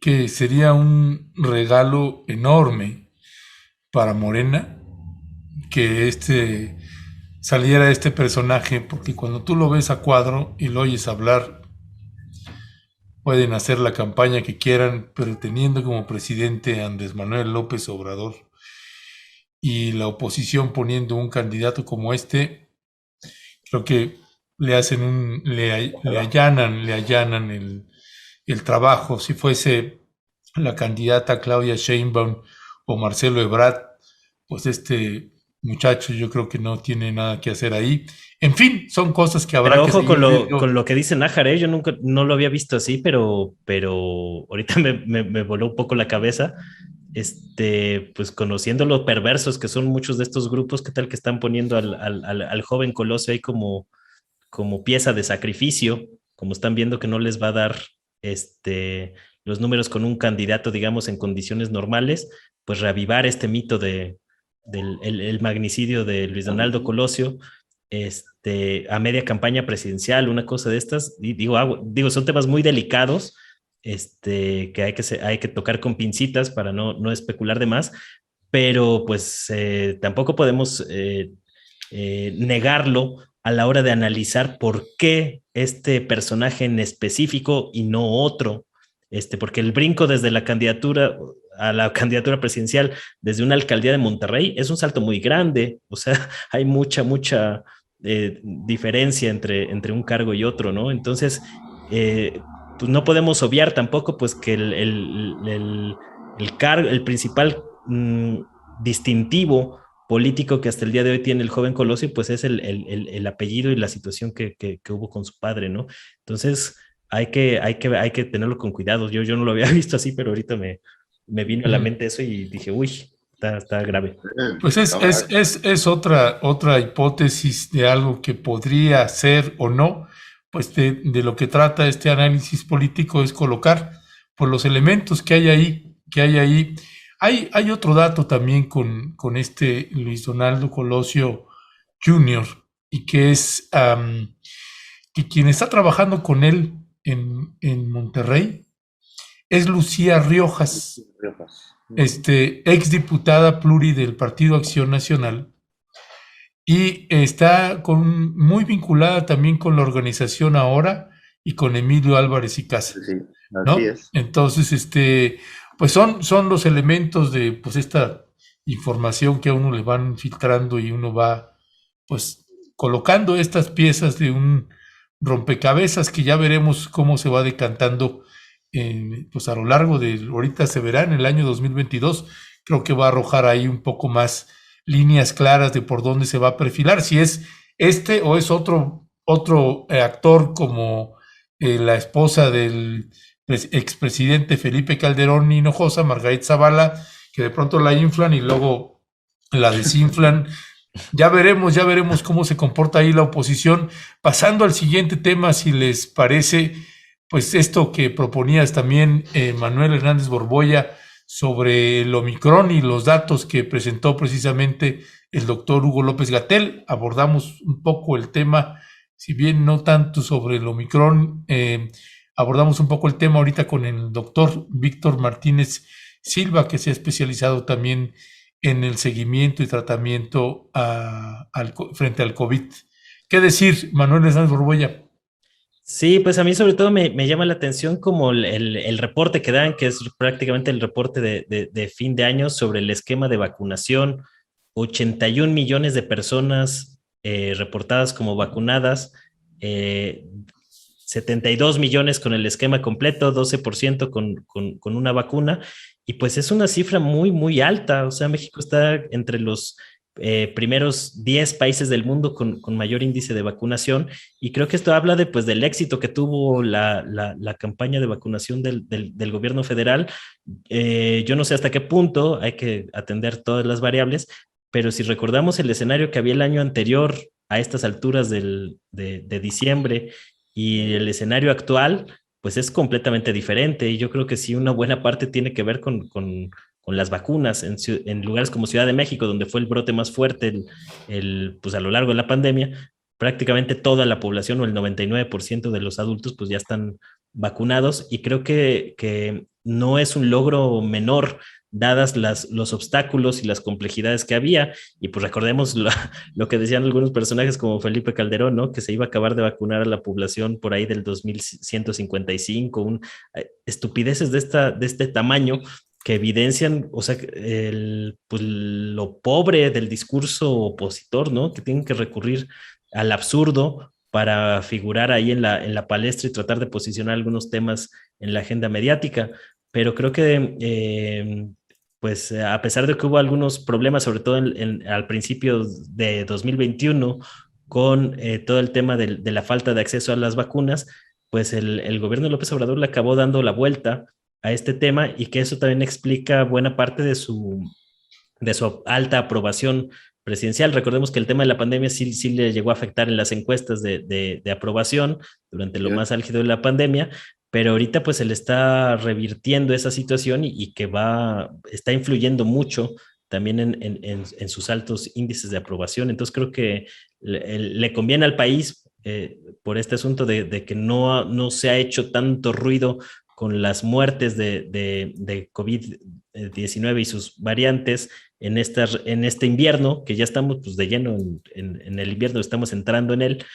que sería un regalo enorme para Morena que saliera este personaje, porque cuando tú lo ves a cuadro y lo oyes hablar, pueden hacer la campaña que quieran, pero teniendo como presidente a Andrés Manuel López Obrador y la oposición poniendo un candidato como este, creo que le allanan el trabajo. Si fuese la candidata Claudia Sheinbaum o Marcelo Ebrard, pues este muchacho yo creo que no tiene nada que hacer ahí. En fin, son cosas que habrá que seguir viendo. Con lo que dice Nájar, yo nunca no lo había visto así, pero ahorita me voló un poco la cabeza. Pues conociendo lo perversos que son muchos de estos grupos, ¿qué tal que están poniendo al joven Colosio ahí como pieza de sacrificio, como están viendo que no les va a dar los números con un candidato, digamos, en condiciones normales, pues reavivar este mito del el magnicidio de Luis Donaldo Colosio, a media campaña presidencial, una cosa de estas. Y digo, son temas muy delicados, que hay que tocar con pincitas para no especular de más, pero pues tampoco podemos negarlo a la hora de analizar por qué este personaje en específico y no otro, porque el brinco desde la candidatura a la candidatura presidencial desde una alcaldía de Monterrey es un salto muy grande, o sea, hay mucha diferencia entre un cargo y otro, ¿no? Entonces, pues no podemos obviar tampoco pues que el principal distintivo político que hasta el día de hoy tiene el joven Colosio, pues es el apellido y la situación que hubo con su padre, ¿no? Entonces, hay que tenerlo con cuidado. Yo no lo había visto así, pero ahorita me vino a la mente eso y dije, uy, está grave. Pues es otra hipótesis de algo que podría ser o no, pues de lo que trata este análisis político es colocar pues los elementos que hay ahí. Hay otro dato también con este Luis Donaldo Colosio Jr. y que es que quien está trabajando con él en Monterrey es Lucía Riojas, exdiputada pluri del Partido Acción Nacional, y está muy vinculada también con la organización Ahora y con Emilio Álvarez y Casa. Sí, ¿no? así es. Entonces, pues son los elementos de pues esta información que a uno le van filtrando y uno va pues colocando estas piezas de un rompecabezas que ya veremos cómo se va decantando pues a lo largo ahorita se verá en el año 2022, creo que va a arrojar ahí un poco más líneas claras de por dónde se va a perfilar, si es o es otro actor como la esposa del expresidente Felipe Calderón Hinojosa, Margaret Zavala, que de pronto la inflan y luego la desinflan. Ya veremos cómo se comporta ahí la oposición. Pasando al siguiente tema, si les parece, pues esto que proponías también, Manuel Hernández Borbolla, sobre el Omicron y los datos que presentó precisamente el doctor Hugo López-Gatell. Abordamos un poco el tema, si bien no tanto sobre el Omicron, abordamos un poco el tema ahorita con el doctor Víctor Martínez Silva, que se ha especializado también en el seguimiento y tratamiento frente al COVID. ¿Qué decir, Manuel Hernández Borbolla? Sí, pues a mí sobre todo me llama la atención como el reporte que dan, que es prácticamente el reporte de fin de año sobre el esquema de vacunación. 81 millones de personas reportadas como vacunadas, 72 millones con el esquema completo, 12% con una vacuna, y pues es una cifra muy alta. O sea, México está entre los primeros 10 países del mundo con mayor índice de vacunación, y creo que esto habla pues, del éxito que tuvo la campaña de vacunación del gobierno federal. Yo no sé hasta qué punto hay que atender todas las variables, pero si recordamos el escenario que había el año anterior a estas alturas de diciembre y el escenario actual, pues es completamente diferente, y yo creo que sí una buena parte tiene que ver con las vacunas en lugares como Ciudad de México, donde fue el brote más fuerte pues a lo largo de la pandemia. Prácticamente toda la población o el 99% de los adultos pues ya están vacunados, y creo que no es un logro menor dadas los obstáculos y las complejidades que había. Y pues recordemos lo que decían algunos personajes como Felipe Calderón, ¿no? Que se iba a acabar de vacunar a la población por ahí del 2155, estupideces de este tamaño que evidencian, o sea, pues, lo pobre del discurso opositor, ¿no? Que tienen que recurrir al absurdo para figurar ahí en la palestra y tratar de posicionar algunos temas en la agenda mediática. Pero creo que, pues, a pesar de que hubo algunos problemas, sobre todo al principio de 2021, con todo el tema de la falta de acceso a las vacunas, pues el gobierno de López Obrador le acabó dando la vuelta a este tema, y que eso también explica buena parte de su alta aprobación presidencial. Recordemos que el tema de la pandemia sí le llegó a afectar en las encuestas de aprobación durante lo más álgido de la pandemia, pero ahorita pues se le está revirtiendo esa situación, y que está influyendo mucho también en sus altos índices de aprobación. Entonces creo que le conviene al país por este asunto de que no se ha hecho tanto ruido con las muertes de COVID-19 y sus variantes en este invierno, que ya estamos pues, de lleno en el invierno, estamos entrando en él,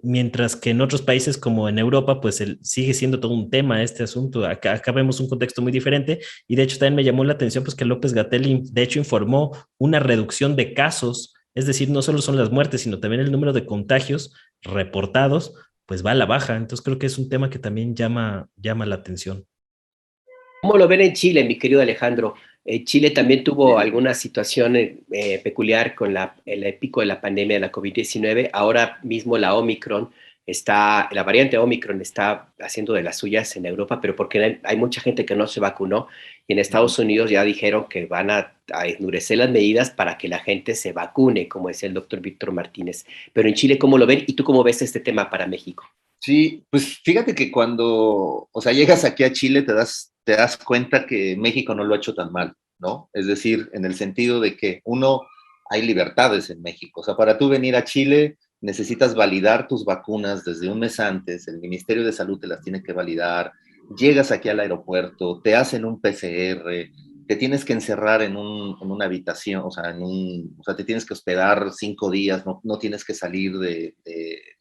mientras que en otros países como en Europa, pues sigue siendo todo un tema este asunto. Acá vemos un contexto muy diferente y de hecho también me llamó la atención pues que López-Gatell de hecho informó una reducción de casos, es decir, no solo son las muertes, sino también el número de contagios reportados, pues va a la baja. Entonces creo que es un tema que también llama la atención. ¿Cómo lo ven en Chile, mi querido Alejandro? Chile también tuvo alguna situación peculiar con el pico de la pandemia de la COVID-19. Ahora mismo la variante Omicron está haciendo de las suyas en Europa, pero porque hay mucha gente que no se vacunó y en Estados Unidos ya dijeron que van a endurecer las medidas para que la gente se vacune, como decía el doctor Víctor Martínez. Pero en Chile, ¿cómo lo ven? ¿Y tú cómo ves este tema para México? Sí, pues fíjate que cuando, o sea, llegas aquí a Chile te das cuenta que México no lo ha hecho tan mal, ¿no? Es decir, en el sentido de que hay libertades en México. O sea, para tú venir a Chile necesitas validar tus vacunas desde un mes antes, el Ministerio de Salud te las tiene que validar, llegas aquí al aeropuerto, te hacen un PCR, te tienes que encerrar en una habitación, o sea, te tienes que hospedar 5 días, no tienes que salir de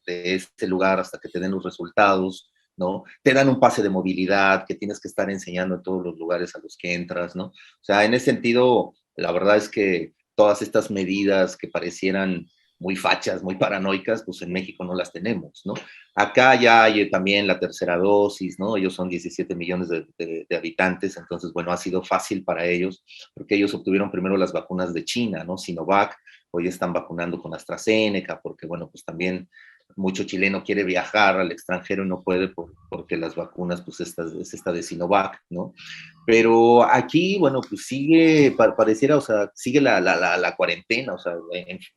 este lugar hasta que te den los resultados, ¿no? Te dan un pase de movilidad que tienes que estar enseñando en todos los lugares a los que entras, ¿no? O sea, en ese sentido, la verdad es que todas estas medidas que parecieran muy fachas, muy paranoicas, pues en México no las tenemos, ¿no? Acá ya hay también la tercera dosis, ¿no? Ellos son 17 millones de habitantes, entonces, bueno, ha sido fácil para ellos, porque ellos obtuvieron primero las vacunas de China, ¿no? Sinovac, hoy están vacunando con AstraZeneca, porque, bueno, pues también mucho chileno quiere viajar al extranjero y no puede porque las vacunas, pues es esta de Sinovac, ¿no? Pero aquí, bueno, pues pareciera, o sea, sigue la cuarentena, o sea,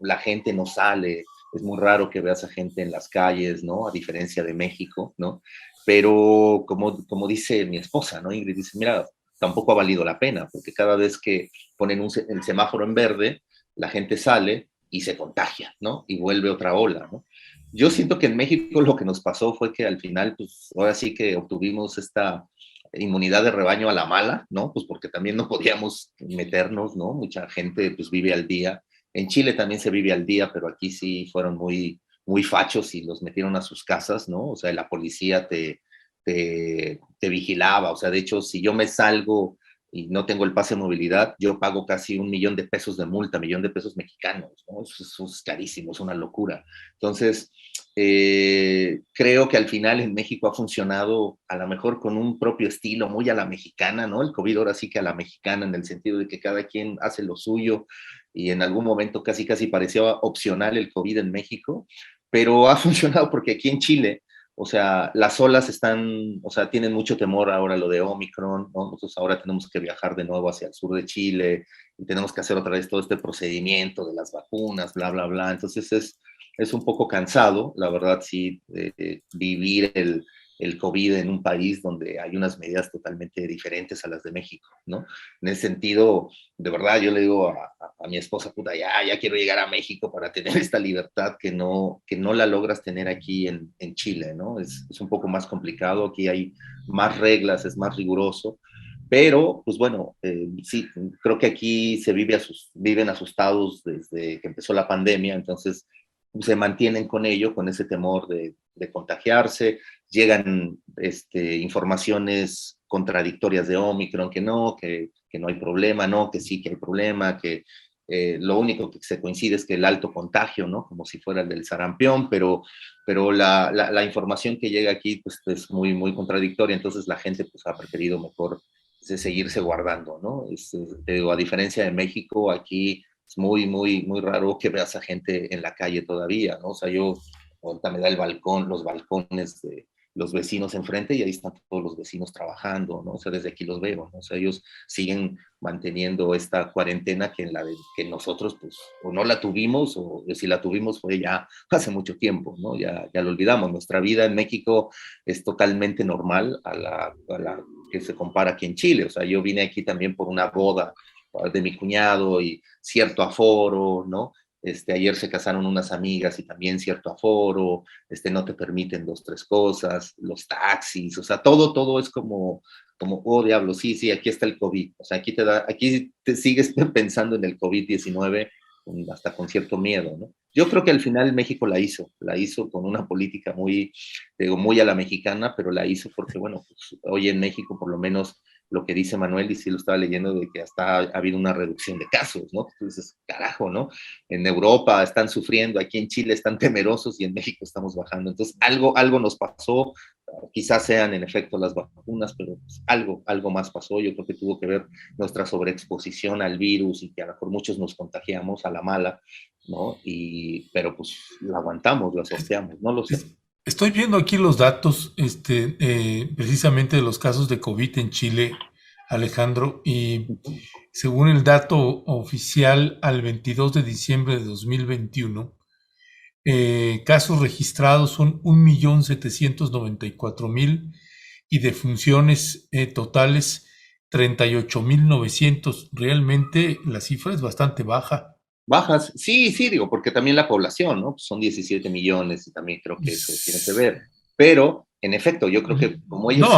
la gente no sale, es muy raro que veas a gente en las calles, ¿no? A diferencia de México, ¿no? Pero como dice mi esposa, ¿no? Ingrid dice, mira, tampoco ha valido la pena, porque cada vez que ponen el semáforo en verde, la gente sale y se contagia, ¿no? Y vuelve otra ola, ¿no? Yo siento que en México lo que nos pasó fue que al final, pues ahora sí que obtuvimos esta inmunidad de rebaño a la mala, ¿no? Pues porque también no podíamos meternos, ¿no? Mucha gente pues vive al día. En Chile también se vive al día, pero aquí sí fueron muy fachos y los metieron a sus casas, ¿no? O sea, la policía te vigilaba, o sea, de hecho, si yo me salgo y no tengo el pase de movilidad, yo pago casi 1 millón de pesos de multa, 1 millón de pesos mexicanos, ¿no? Eso es carísimo, es una locura. Entonces, creo que al final en México ha funcionado a lo mejor con un propio estilo muy a la mexicana, ¿no? El COVID ahora sí que a la mexicana en el sentido de que cada quien hace lo suyo y en algún momento casi parecía opcional el COVID en México, pero ha funcionado porque aquí en Chile, o sea, las olas o sea, tienen mucho temor ahora lo de Omicron, ¿no? Nosotros ahora tenemos que viajar de nuevo hacia el sur de Chile y tenemos que hacer otra vez todo este procedimiento de las vacunas, bla, bla, bla. Entonces es un poco cansado, la verdad, sí, vivir el COVID en un país donde hay unas medidas totalmente diferentes a las de México, ¿no? En ese sentido, de verdad, yo le digo a mi esposa, puta, ya quiero llegar a México para tener esta libertad que no la logras tener aquí en Chile, ¿no? Es un poco más complicado, aquí hay más reglas, es más riguroso, pero, pues bueno, sí, creo que aquí viven asustados desde que empezó la pandemia, entonces se mantienen con ello, con ese temor de contagiarse, llegan informaciones contradictorias de Omicron, que no hay problema, no, que sí que hay problema, que lo único que se coincide es que el alto contagio, ¿no? Como si fuera el del sarampión, pero la información que llega aquí pues, es muy contradictoria, entonces la gente pues, ha preferido mejor seguirse guardando, ¿no? A diferencia de México, aquí es muy raro que veas a gente en la calle todavía, ¿no? O sea, ahorita me da los balcones de los vecinos enfrente y ahí están todos los vecinos trabajando, ¿no? O sea, desde aquí los veo, ¿no? O sea, ellos siguen manteniendo esta cuarentena que nosotros, pues, o no la tuvimos, o si la tuvimos fue ya hace mucho tiempo, ¿no? Ya lo olvidamos. Nuestra vida en México es totalmente normal a la que se compara aquí en Chile. O sea, yo vine aquí también por una boda de mi cuñado y cierto aforo, ¿no? Ayer se casaron unas amigas y también cierto aforo, no te permiten 2, 3 cosas, los taxis, o sea, todo es como, oh diablo, sí, aquí está el COVID, o sea, aquí te sigues pensando en el COVID-19 hasta con cierto miedo, ¿no? Yo creo que al final México la hizo con una política muy a la mexicana, pero la hizo porque, bueno, pues, hoy en México por lo menos lo que dice Manuel, y sí lo estaba leyendo, de que hasta ha habido una reducción de casos, ¿no? Entonces, carajo, ¿no? En Europa están sufriendo, aquí en Chile están temerosos y en México estamos bajando. Entonces, algo nos pasó, quizás sean en efecto las vacunas, pero pues, algo más pasó. Yo creo que tuvo que ver nuestra sobreexposición al virus y que a lo mejor muchos nos contagiamos a la mala, ¿no? Pero pues la aguantamos, la sorteamos, no lo sé. Estoy viendo aquí los datos, precisamente de los casos de COVID en Chile, Alejandro, y según el dato oficial al 22 de diciembre de 2021, casos registrados son 1.794.000 y defunciones totales 38.900. Realmente la cifra es bastante baja. Bajas, sí, digo, porque también la población, ¿no? Son 17 millones y también creo que eso tiene que ver. Pero, en efecto, yo creo que como ellos... No, sí,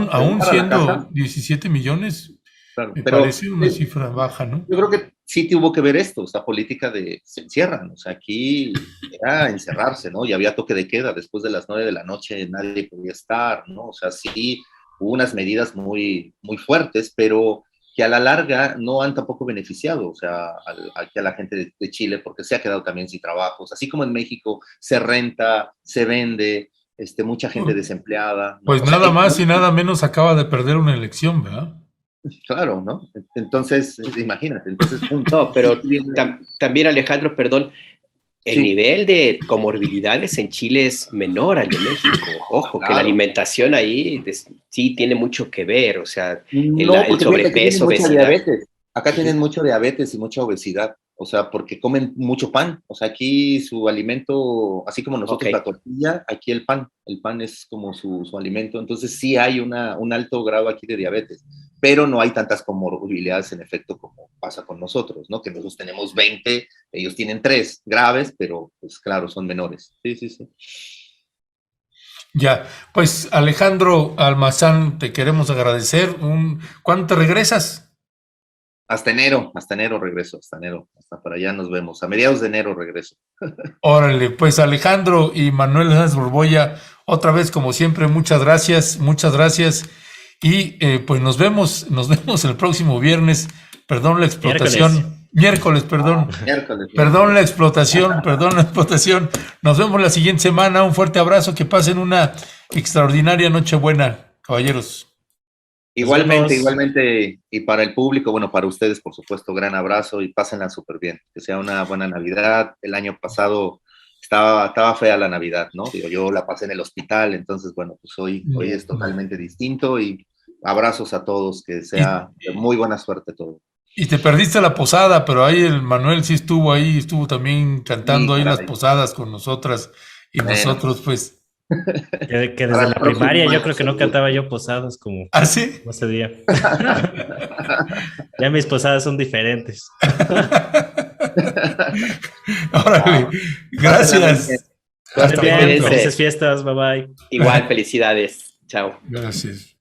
aún siendo 17 millones, claro, me pero parece una cifra baja, ¿no? Yo creo que sí tuvo que ver esto, esta política de se encierran, o sea, aquí era encerrarse, ¿no? Y había toque de queda, después de las 9 de la noche nadie podía estar, ¿no? O sea, sí hubo unas medidas muy, muy fuertes, pero que a la larga no han tampoco beneficiado, o sea, aquí a la gente de Chile, porque se ha quedado también sin trabajos, así como en México se renta, se vende, mucha gente desempleada, ¿no? Pues O sea, nada más y nada menos acaba de perder una elección, ¿verdad? Claro, ¿no? Entonces, imagínate, entonces... No, pero también, Alejandro, perdón, el nivel de comorbilidades en Chile es menor al de México. Ojo, claro, que la alimentación ahí sí tiene mucho que ver, o sea, el sobrepeso, obesidad. Acá tienen mucho diabetes y mucha obesidad, o sea, porque comen mucho pan, o sea, aquí su alimento, así como nosotros la tortilla, aquí el pan es como su alimento, entonces sí hay un alto grado aquí de diabetes, pero no hay tantas comorbilidades en efecto como pasa con nosotros, ¿no? Que nosotros tenemos 20, ellos tienen 3 graves, pero pues claro, son menores. Sí. Ya, pues Alejandro Almazán, te queremos agradecer. ¿Cuándo te regresas? Hasta enero regreso, hasta para allá nos vemos, a mediados de enero regreso. Órale, pues Alejandro y Manuel Hernández Borboya, otra vez como siempre, muchas gracias, y pues nos vemos el próximo viernes, perdón la explotación, miércoles, perdón la explotación, nos vemos la siguiente semana, un fuerte abrazo, que pasen una extraordinaria Nochebuena, caballeros. Igualmente, y para el público, bueno, para ustedes, por supuesto, gran abrazo y pásenla súper bien, que sea una buena Navidad. El año pasado estaba fea la Navidad, ¿no? Digo, yo la pasé en el hospital, entonces, bueno, pues hoy es totalmente distinto y abrazos a todos, que sea de muy buena suerte todo. Y te perdiste la posada, pero ahí el Manuel sí estuvo también cantando ahí las posadas con nosotras y nosotros, pues... Que desde la primaria yo creo que no cantaba yo posadas como ¿sí? ese día. Ya mis posadas son diferentes. Órale, gracias. Hasta bien, felices fiestas, bye bye. Igual, felicidades. Chao. Gracias.